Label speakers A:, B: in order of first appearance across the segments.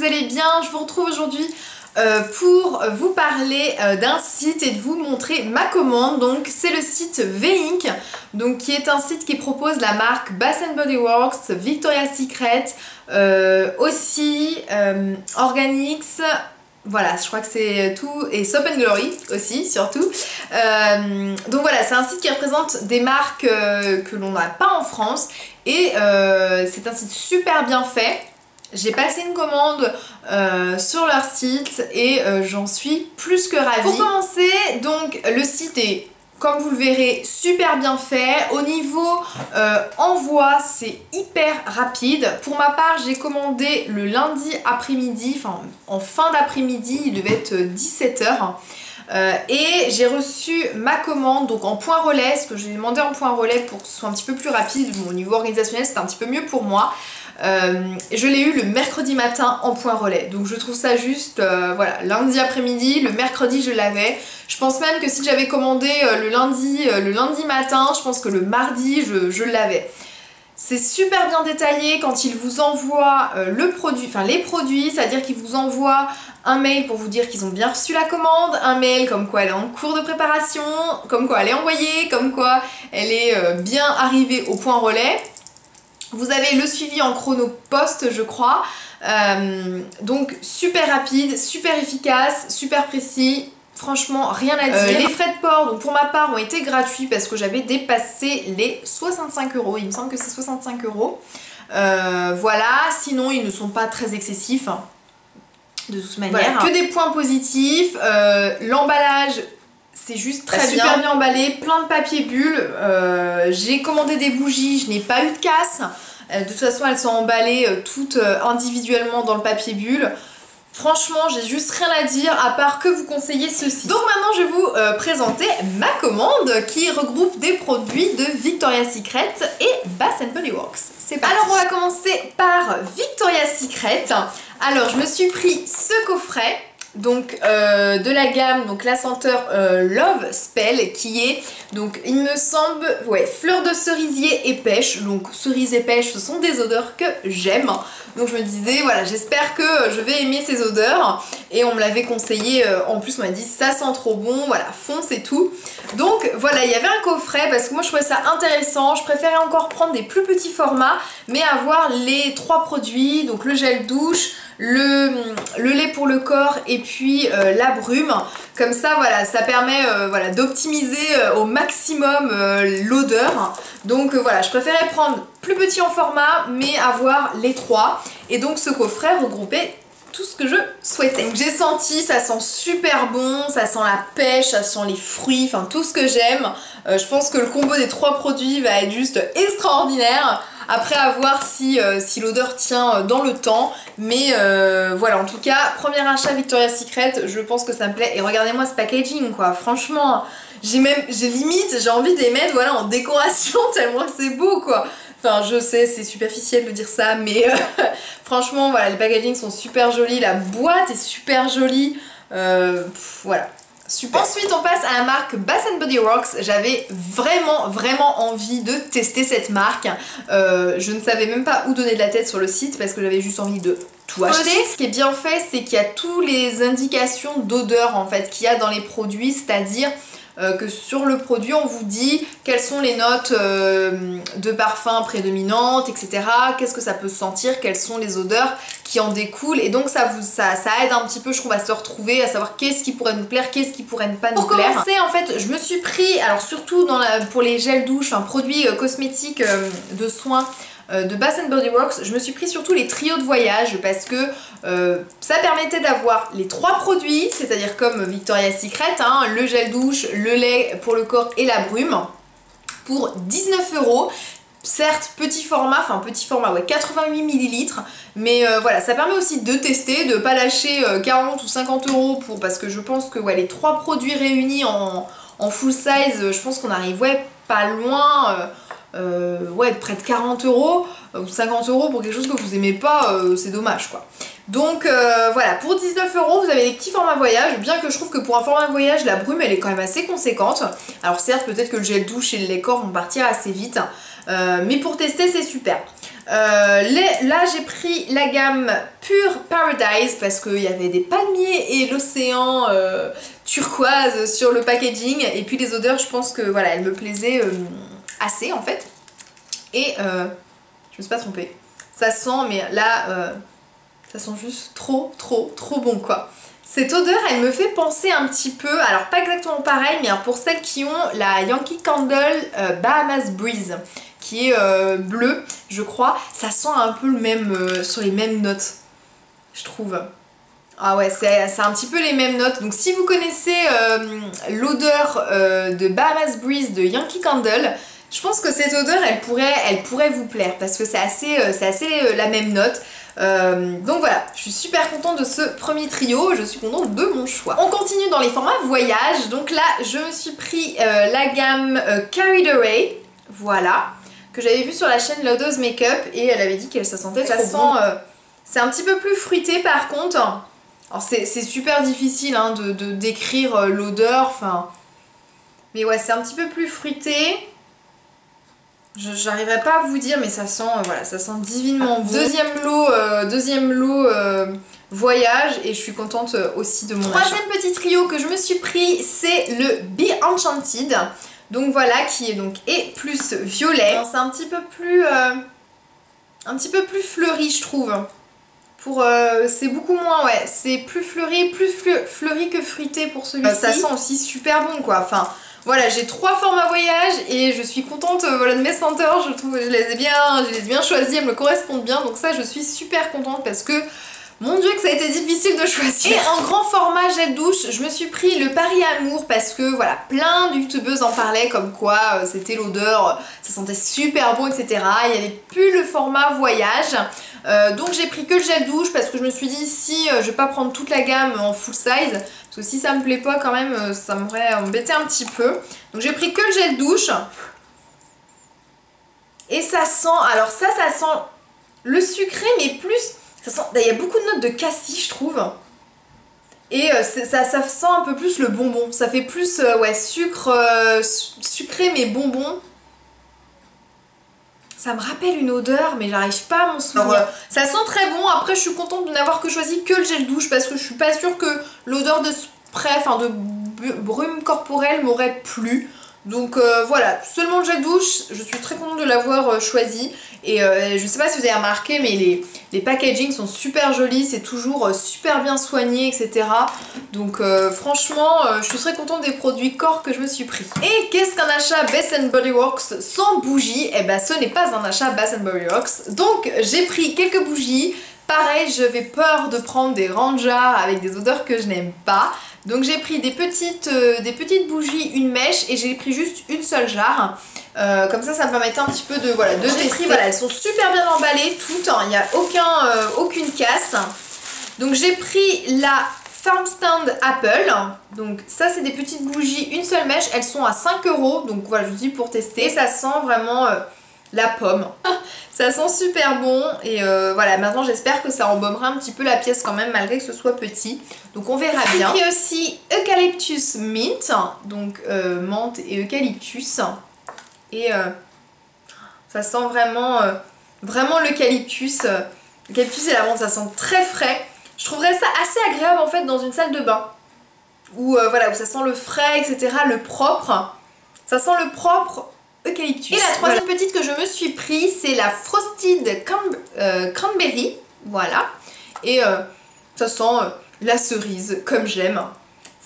A: allez bien. Je vous retrouve aujourd'hui pour vous parler d'un site et de vous montrer ma commande. Donc c'est le site V-Ink, donc qui est un site qui propose la marque Bath & Body Works, Victoria's Secret, aussi Organix. Voilà, je crois que c'est tout, et Soap & Glory aussi, surtout. Donc voilà, c'est un site qui représente des marques que l'on n'a pas en France, et c'est un site super bien fait. J'ai passé une commande sur leur site et j'en suis plus que ravie. Pour commencer, donc le site est, comme vous le verrez, super bien fait. Au niveau envoi, c'est hyper rapide. Pour ma part, j'ai commandé le lundi après-midi, enfin en fin d'après-midi, il devait être 17 h. Et j'ai reçu ma commande donc en point relais, parce que j'ai demandé en point relais pour que ce soit un petit peu plus rapide. Bon, au niveau organisationnel, c'était un petit peu mieux pour moi. Je l'ai eu le mercredi matin en point relais, donc je trouve ça juste, voilà, lundi après-midi, le mercredi je l'avais. Je pense même que si j'avais commandé le lundi matin, je pense que le mardi je l'avais. C'est super bien détaillé quand il vous envoie le produit, enfin les produits, c'est-à-dire qu'il vous envoie un mail pour vous dire qu'ils ont bien reçu la commande, un mail comme quoi elle est en cours de préparation, comme quoi elle est envoyée, comme quoi elle est bien arrivée au point relais. Vous avez le suivi en chronopost, je crois, donc super rapide, super efficace, super précis, franchement rien à dire. Les frais de port, donc pour ma part, ont été gratuits parce que j'avais dépassé les 65 €, il me semble que c'est 65 €. Voilà, sinon ils ne sont pas très excessifs, hein, de toute manière. Voilà, que des points positifs, l'emballage... C'est juste très bien. Super bien emballé, plein de papier bulle. J'ai commandé des bougies, je n'ai pas eu de casse. De toute façon, elles sont emballées toutes individuellement dans le papier bulle. Franchement, j'ai juste rien à dire à part que vous conseillez ceci. Donc maintenant, je vais vous présenter ma commande qui regroupe des produits de Victoria's Secret et Bath & Body Works. C'est parti. Alors, on va commencer par Victoria's Secret. Alors, je me suis pris ce coffret. Donc de la gamme, donc la senteur Love Spell, qui est, donc il me semble, ouais, fleur de cerisier et pêche. Donc cerise et pêche, ce sont des odeurs que j'aime. Donc je me disais, voilà, j'espère que je vais aimer ces odeurs. Et on me l'avait conseillé, en plus on m'a dit ça sent trop bon, voilà, fonce et tout. Donc voilà, il y avait un coffret parce que moi je trouvais ça intéressant. Je préférais encore prendre des plus petits formats, mais avoir les 3 produits, donc le gel douche, le lait pour le corps et puis la brume. Comme ça, voilà, ça permet voilà, d'optimiser au maximum l'odeur. Donc voilà, je préférais prendre plus petit en format mais avoir les 3. Et donc ce coffret regroupait tout ce que je souhaitais. Donc j'ai senti, ça sent super bon, ça sent la pêche, ça sent les fruits, enfin tout ce que j'aime. Je pense que le combo des 3 produits va être juste extraordinaire. Après à voir si l'odeur tient dans le temps. Mais voilà, en tout cas, premier achat Victoria's Secret, je pense que ça me plaît. Et regardez-moi ce packaging, quoi. Franchement, j'ai envie de les mettre, voilà, en décoration tellement que c'est beau, quoi. Enfin, je sais, c'est superficiel de dire ça, mais franchement, voilà, les packagings sont super jolis, la boîte est super jolie, voilà. Super. Ensuite on passe à la marque Bath & Body Works. J'avais vraiment envie de tester cette marque. Je ne savais même pas où donner de la tête sur le site parce que j'avais juste envie de tout acheter. Ce qui est bien fait, c'est qu'il y a toutes les indications d'odeur en fait qu'il y a dans les produits, c'est-à-dire que sur le produit on vous dit quelles sont les notes de parfum prédominantes, etc. Qu'est-ce que ça peut sentir, quelles sont les odeurs qui en découlent, et donc ça aide un petit peu, je trouve, à se retrouver, à savoir qu'est-ce qui pourrait nous plaire, qu'est-ce qui pourrait ne pas nous plaire. Pour commencer, en fait, je me suis pris, alors surtout pour les gels douche, un produit cosmétique de soins de Bath & Body Works, je me suis pris surtout les trios de voyage parce que ça permettait d'avoir les 3 produits, c'est-à-dire comme Victoria's Secret, hein, le gel douche, le lait pour le corps et la brume, pour 19 €. Certes, petit format, ouais, 88 ml, mais voilà, ça permet aussi de tester, de pas lâcher 40 ou 50 € parce que je pense que ouais, les 3 produits réunis en full size, je pense qu'on arrive, ouais, pas loin, ouais, près de 40 € ou 50 € pour quelque chose que vous aimez pas, c'est dommage, quoi. Donc voilà, pour 19 €, vous avez les petits formats voyage, bien que je trouve que pour un format voyage, la brume elle est quand même assez conséquente. Alors certes, peut-être que le gel douche et le lait corps vont partir assez vite, mais pour tester c'est super. Là j'ai pris la gamme Pure Paradise parce qu'il y avait des palmiers et l'océan turquoise sur le packaging, et puis les odeurs, je pense que voilà, elles me plaisaient assez en fait, et je me suis pas trompée, ça sent, mais là ça sent juste trop bon quoi. Cette odeur, elle me fait penser un petit peu, alors pas exactement pareil, mais pour celles qui ont la Yankee Candle Bahamas Breeze, qui est bleu, je crois, ça sent un peu le même, sur les mêmes notes, je trouve. Ah ouais, c'est un petit peu les mêmes notes. Donc si vous connaissez l'odeur de Bahamas Breeze de Yankee Candle, je pense que cette odeur, elle pourrait vous plaire, parce que c'est assez la même note. Donc voilà, je suis super contente de ce premier trio, je suis contente de mon choix. On continue dans les formats voyage, donc là je me suis pris la gamme Carried Away, voilà, que j'avais vu sur la chaîne Lodo's Makeup, et elle avait dit qu'elle ça sentait trop bon. C'est un petit peu plus fruité par contre. Alors c'est super difficile hein, de décrire l'odeur, enfin, mais ouais, c'est un petit peu plus fruité. J'arriverai pas à vous dire, mais ça sent, voilà, ça sent divinement bon. Deuxième lot voyage, et je suis contente aussi de mon achat. Troisième petit trio que je me suis pris, c'est le Be Enchanted. Donc voilà, qui est donc plus violet. C'est un petit peu plus fleuri, je trouve. C'est beaucoup moins, ouais, c'est plus fleuri que fruité pour celui-ci. Ça sent aussi super bon quoi, enfin voilà, j'ai 3 formats voyage et je suis contente voilà, de mes senteurs, je trouve que je les ai bien choisies, elles me correspondent bien, donc ça je suis super contente parce que mon dieu que ça a été difficile de choisir. Et en grand format gel douche, je me suis pris le Paris Amour parce que voilà, plein de youtubeuses en parlaient comme quoi c'était l'odeur, ça sentait super bon, etc. Il n'y avait plus le format voyage. Donc j'ai pris que le gel douche parce que je me suis dit si je vais pas prendre toute la gamme en full size, parce que si ça me plaît pas quand même ça m'aurait embêté un petit peu. Donc j'ai pris que le gel douche. Et ça sent, alors ça sent le sucré mais plus... Il y a beaucoup de notes de cassis je trouve, et ça sent un peu plus le bonbon, ça fait plus ouais, sucré mais bonbon. Ça me rappelle une odeur mais j'arrive pas à m'en souvenir. Ça sent très bon, après je suis contente de n'avoir que choisi que le gel douche parce que je suis pas sûre que l'odeur de spray, enfin de brume corporelle m'aurait plu. Donc voilà, seulement le gel douche, je suis très contente de l'avoir choisi. Et je sais pas si vous avez remarqué, mais les packagings sont super jolis, c'est toujours super bien soigné, etc. Donc franchement, je suis très contente des produits corps que je me suis pris. Et qu'est-ce qu'un achat Bath Body Works sans bougie? Eh ben ce n'est pas un achat Bath Body Works. Donc j'ai pris quelques bougies. Pareil, j'avais peur de prendre des grands jars avec des odeurs que je n'aime pas. Donc j'ai pris des petites bougies, une mèche, et j'ai pris juste une seule jarre. Comme ça me permettait un petit peu de tester. Voilà, elles sont super bien emballées toutes, hein, il n'y a aucune casse. Donc j'ai pris la Farm Stand Apple. Donc ça c'est des petites bougies, une seule mèche, elles sont à 5 €. Donc voilà, je vous dis pour tester. Et ça sent vraiment la pomme. Ça sent super bon, et voilà, maintenant j'espère que ça embaumera un petit peu la pièce quand même malgré que ce soit petit. Donc on verra bien. J'ai pris aussi Eucalyptus Mint, donc menthe et eucalyptus. Et ça sent vraiment l'eucalyptus. L'eucalyptus et la menthe, ça sent très frais. Je trouverais ça assez agréable en fait dans une salle de bain. Où voilà, où ça sent le frais, etc. Le propre. Ça sent le propre eucalyptus. Et la troisième petite que je me suis pris, c'est la Frosted Cranberry. Voilà. Et ça sent la cerise, comme j'aime.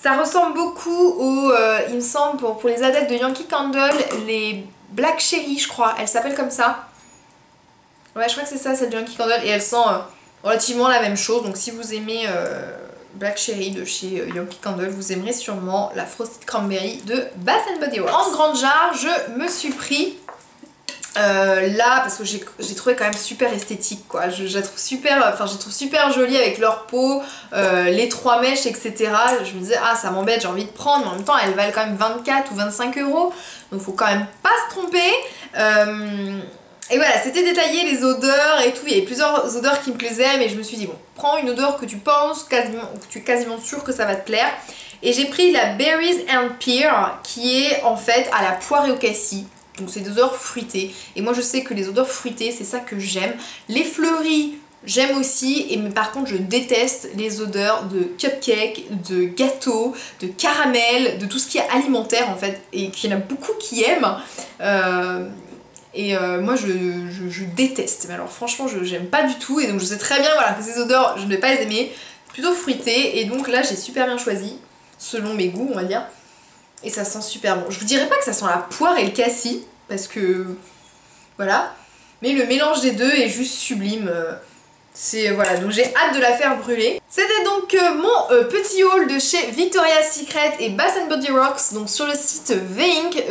A: Ça ressemble beaucoup au, il me semble, pour les adeptes de Yankee Candle, les Black Cherry, je crois. Elle s'appelle comme ça. Ouais, je crois que c'est ça, celle de Yankee Candle. Et elle sent relativement la même chose. Donc si vous aimez Black Cherry de chez Yankee Candle, vous aimerez sûrement la Frosted Cranberry de Bath Body Works. En grande jarre, je me suis pris là, parce que j'ai trouvé quand même super esthétique quoi, je la trouve super, enfin je trouve super jolie avec leur peau, les 3 mèches, etc. Je me disais ah ça m'embête, j'ai envie de prendre, mais en même temps elles valent quand même 24 ou 25 €, donc faut quand même pas se tromper. Et voilà, c'était détaillé les odeurs et tout, il y avait plusieurs odeurs qui me plaisaient, mais je me suis dit bon, prends une odeur que tu penses quasiment, que tu es quasiment sûr que ça va te plaire. Et j'ai pris la Berries and Pear, qui est en fait à la poire et au cassis. Donc c'est des odeurs fruitées. Et moi je sais que les odeurs fruitées, c'est ça que j'aime. Les fleuris, j'aime aussi, mais par contre je déteste les odeurs de cupcake, de gâteau, de caramel, de tout ce qui est alimentaire en fait, et qu'il y en a beaucoup qui aiment. Moi je déteste, mais alors franchement j'aime pas du tout, et donc je sais très bien voilà, que ces odeurs je ne vais pas les aimer, plutôt fruitées, et donc là j'ai super bien choisi, selon mes goûts on va dire, et ça sent super bon. Je vous dirais pas que ça sent la poire et le cassis, parce que voilà, mais le mélange des deux est juste sublime. Voilà, donc j'ai hâte de la faire brûler. C'était donc mon petit haul de chez Victoria's Secret et Bath Body Works, donc sur le site Veink.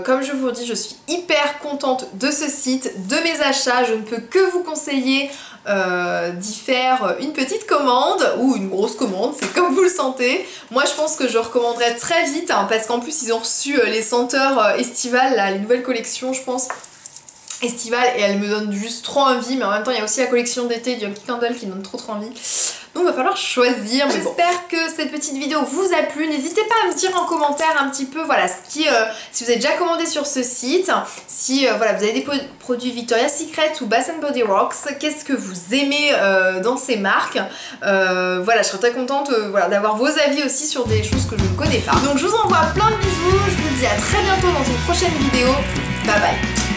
A: Comme je vous dis, je suis hyper contente de ce site, de mes achats. Je ne peux que vous conseiller d'y faire une petite commande ou une grosse commande, c'est comme vous le sentez. Moi je pense que je recommanderais très vite, hein, parce qu'en plus ils ont reçu les senteurs estivales, là, les nouvelles collections je pense. Estivale, et elle me donne juste trop envie, mais en même temps il y a aussi la collection d'été du Yankee Candle qui donne trop envie, donc il va falloir choisir. J'espère que cette petite vidéo vous a plu. N'hésitez pas à me dire en commentaire un petit peu voilà si vous avez déjà commandé sur ce site, si voilà, vous avez des produits Victoria's Secret ou Bath Body Works, qu'est-ce que vous aimez dans ces marques. Voilà, je serais très contente voilà, d'avoir vos avis aussi sur des choses que je ne connais pas. Donc je vous envoie plein de bisous, je vous dis à très bientôt dans une prochaine vidéo, bye bye.